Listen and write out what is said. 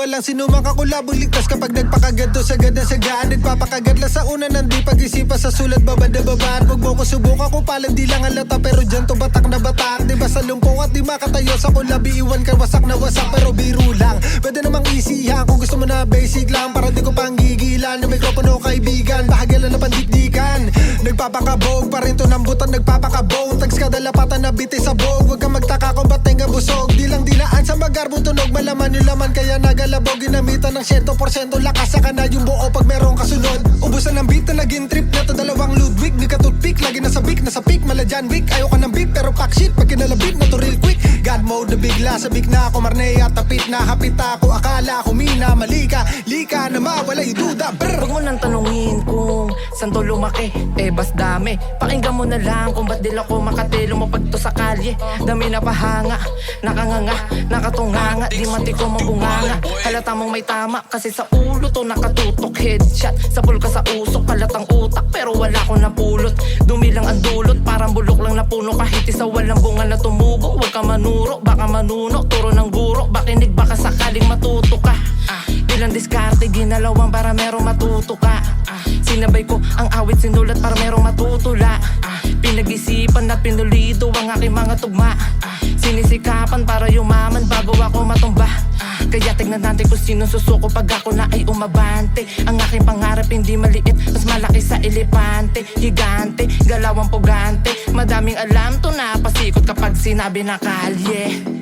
walang sinumang kakulabong ligtas kapag nagpakagat to sagad na sagaan. Nagpapakagat lang sa una nang di pag-isipan sa sulat babanda-babaan. Huwag mo ko subukan kung palang di lang halata pero dyan to batak na batak. Di ba sa lumpong at di makatayo sa kulabi iwan ka wasak na wasak pero biro lang. Pwede namang isihan kung gusto mo na basic lang para di ko pang gigilan. Yung mikropono kaibigan, bahagya lang na pandikdikan. Nagpapakabog pa rin to ng butan, nagpapakabog. Tags ka dalapatan na biti sa bog. Huwag kang magtaka kung ba't tenga busog. Di lang dilaan sa magarbong tunog, malaman yung laman kaya nagalabog. Ginamitan ng 100% lakas sa na yung buo pag merong kasunod. Ubusan ng beat na naging trip na to dalawang Ludwig. Di ka toothpick, lagi nasa peak, mala John Wick. Ayoko ng beat pero pack shit pag kinalabit na to real quick. God mode na bigla, sabik na ako marne at tapit na hapit ako. Akala ko mina, mali ka, lika na mawala yung duda. Huwag mo nang tanungin kung saan to lumaki, bas dami. Pakinggan mo na lang kung ba't dila ko makatelo mo pag to sa kalye. Dami na pahanga, nakanganga, nakatunganga. Di mati ko mabunganga, halata mong may tama. Kasi sa ulo to nakatutok, headshot. Sa pulka sa usok, kalatang utak. Pero wala ko napulot, dumilang ang dulot. Parang bulok lang na puno kahit isa walang bunga na tumubo. Huwag ka manuro, baka manuno, turo ng guro. Bakinig baka sakaling matuto ka. Ilang diskarte, ginalawang para merong matuto ka. Sinabay ko ang awit sinulat para merong matutula. Pinag-isipan at pinulido ang aking mga tugma. Sinisikapan para yumaman bago ako matumba. Kaya tignan natin kung sino susuko pag ako na ay umabante. Ang aking pangarap hindi maliit, mas malaki sa elepante. Higante, galawang pugante, madaming alam to na pasikot kapag sinabi na kalye.